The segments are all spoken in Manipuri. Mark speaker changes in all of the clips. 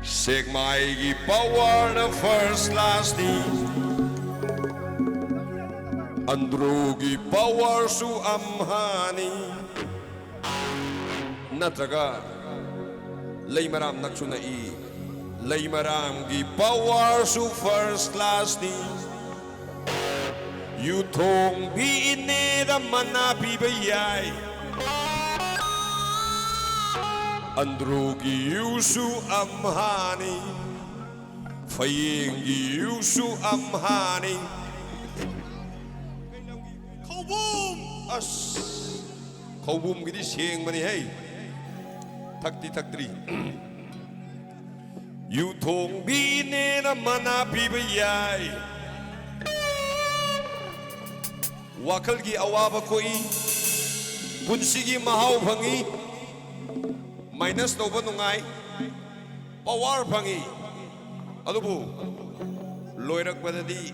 Speaker 1: Sigmaigi power the first last ni Andrugi power su amhani Natraga Laymaram naksunai Laymaram gi power su first class ni You thong bi ine da mana bi bayai Andrugi yusu amhani Fayingi yusu amhani Kaubum as Kaubum gidi sing mani hey Takti taktri You thong bi ne na mana bi bayai Wakal gi awaba koi Punsi gi mahau bhangi Minus tauba nungai Power bhangi Alubu Loirak badadi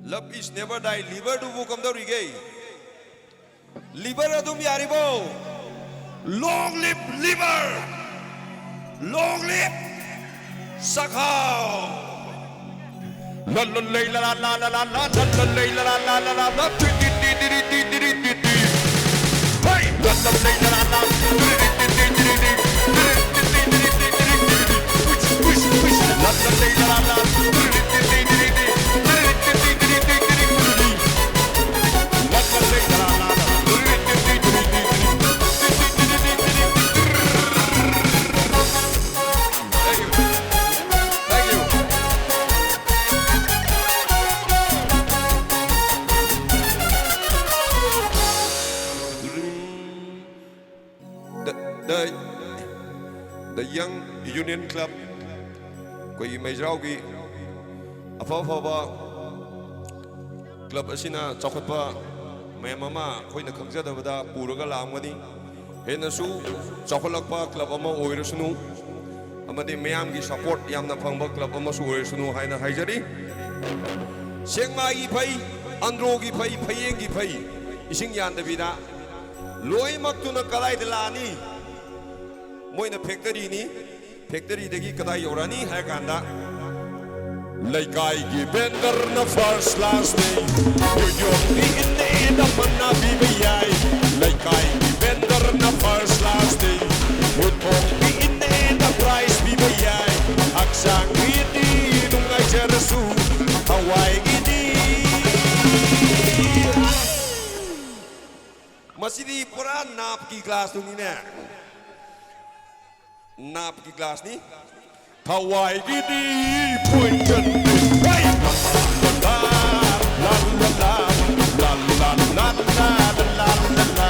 Speaker 1: Love is never die Liver du bu kam dauri gay Liver adum yaribo Long live liver Long live Sakhao La la la la la la la la la la la la la la la la di di di di di di di di di Hey la la la la la la di di di di di di push push push la la la la la di di di di di di la la la la la The Young Union Club koi mai raugi afa club asina chakhatpa mayama khoina khangjadabada puraga lamgani henasu chakhalakpa club ama oirasunu amadi mayam gi support yamna phangba club ama su oirasunu haina haijari sengma gi phai andro gi phai phayeng gi phai ising yandabida loi maktuna kalai delani Moina factory ni factory degi kadai yorani hai kanda Laikai gi vendor na first last day Yo ni inne da manna bi bayai Laikai gi vendor na first last day Utong ni inne da price bi bayai Aksang gidi nungai jerasu Hawaii gidi Masih pura nap ki class tu ni ne Nap ki glass ni Hawaii gidi punjan Hey la la la la la la la la la la la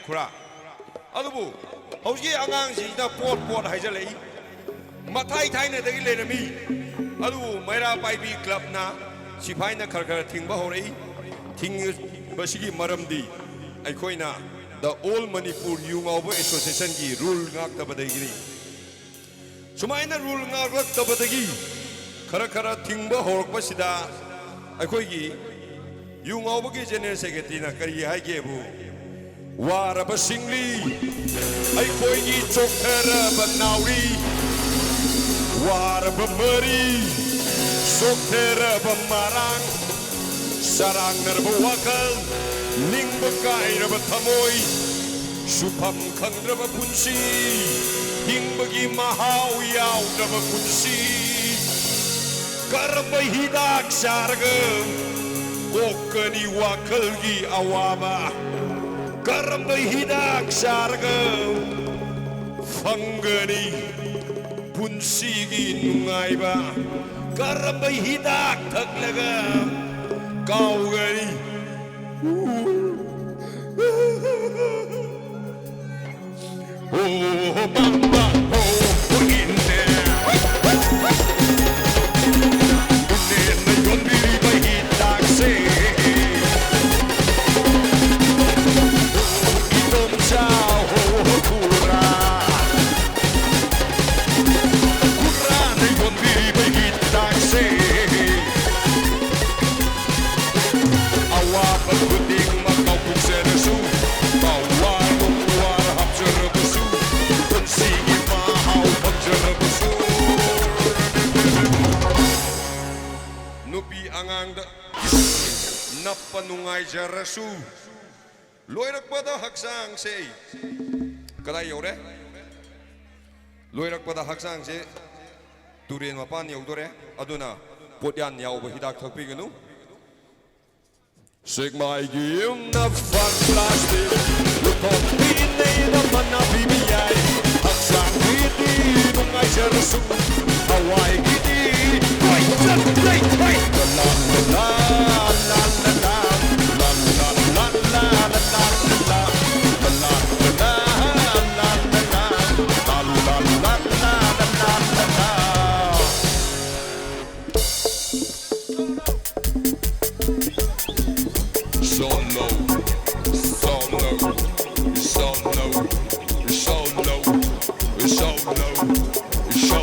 Speaker 1: Kura, adubu, hauji angang si na pot hajalei, matai thai na degi lerami, adubu Maira Baibi Club na sipai na kar thingba horei, thing basigi maramdi, aikoi na the All Manipur Yungawba Association ki rule ngak tabadegi, sumai na rule ngak tabadegi, kara thingba horok basida, aikoi ki Yungawba ki General Secretary na kari hai kebu. Waraba singli, ay koigi chokteraba nauri. Waraba meri, chokteraba marang. Sarang naraba wakal, ningba kairaba tamoy. Supam kangraba punsi, hingbagi mahaw yaw raba punsi. Karaba hidak saragam, kokani wakal gi awaba. Karamba hidak saragam Fangani punsigi nungaiba Karamba hidak taglagam Kaugani Oh, mama, oh, in there. Inne na yon biri ba hitakse. Itom sa ho kura. Kura na yon biri ba hitakse. Awa pagkuting magkapong sa rasu. Bawalong warahap sa rabasu. Sige mahaw pag sa rabasu. Nupi angang da napanungay sa rasu. Loirak pada haksang say. Kadai yore? Loirak pada haksang say. Turin mapan yaudore. Aduna potyan yaw bahidak thakpiganu. Sigma giyong na fantastic. Lutong pinay naman na bibiyay. Haksang hindi nung ay sa rasu. Hawaii giti. Ay, ay, ay. La la la la la la la la la la la la la la la la so low, so low, so low, so low, so low, so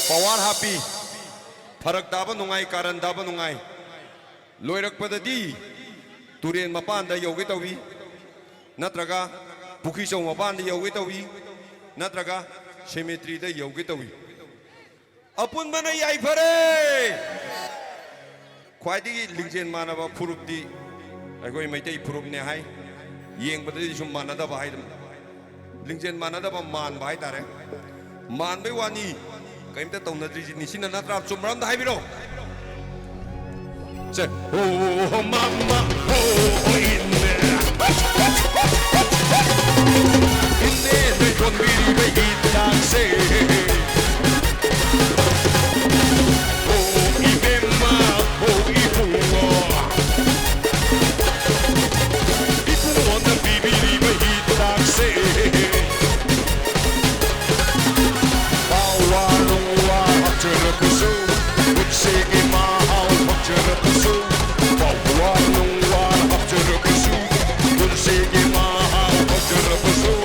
Speaker 1: Pawar happy, farak daba nungai karan daba nungai. Loirak pada di, turin mapan da yogi tawi, natraga puki show mapan da yogi tawi, natraga cemetery da yogi tawi. Apun mana yai pare, kwai di lingjen mana ba purup di, agoi mai tei purup ne hai, yeng pada di sum mana da bahai, lingjen mana da ba man bahai tare, man be wani. Kaim ta tong na tri ni sin na trap chum ram da hai biro che oh mama oh in there they gon be baby dance oh ibema oh ipuo on the baby baby dance sige mahal pagkarapuso Pabuanong warap karapuso Kung sige mahal pagkarapuso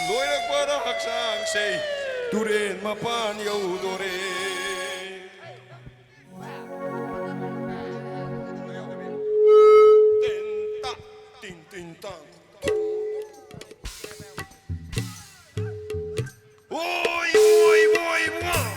Speaker 1: Loirak para haksang say Turin mapanyaw dore Tinta, tintinta Oy, oy, oy, oy.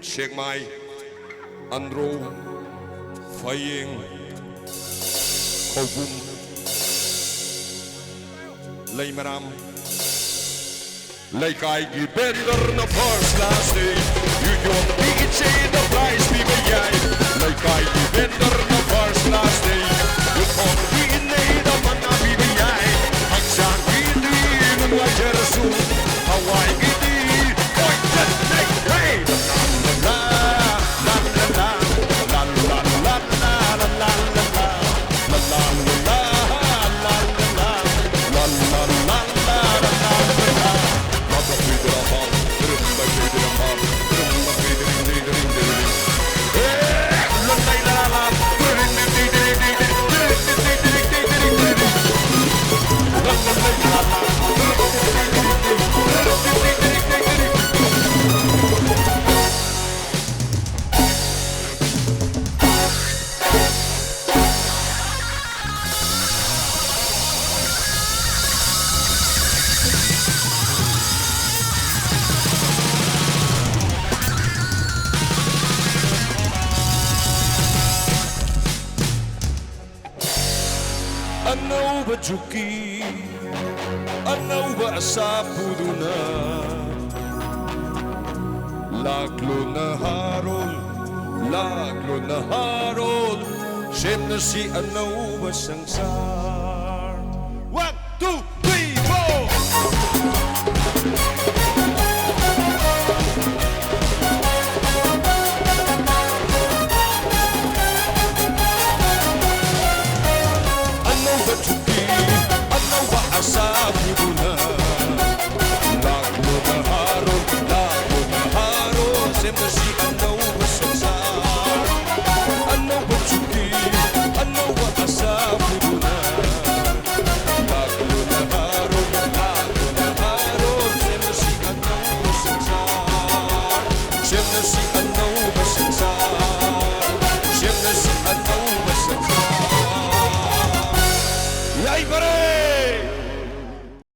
Speaker 1: Chiang Mai, Andro, Phayeng, Khao Bum, Lay Maram, Lay Kai Gi Bender na first class day. You don't think it's the price we pay. Lay Kai Gi Bender na first class day. You can't be in the mana we pay. Haksan Gidi nung Jerasu, Hawaii Gidi, point that neck way. La la la la la la la la la la Anauba Juki, Anauba Asapuduna, Laglo na Harol, Siyem na si Anauba Sangsar. 1, 2, 3, 4! Asapuduna, Laglo na Harol, Siyem na si Anauba Sangsar. Anauba Juki, Anauba Asapuduna, Laglo na Harol, Siyem na si Anauba Sangsar. Siyem na si Anauba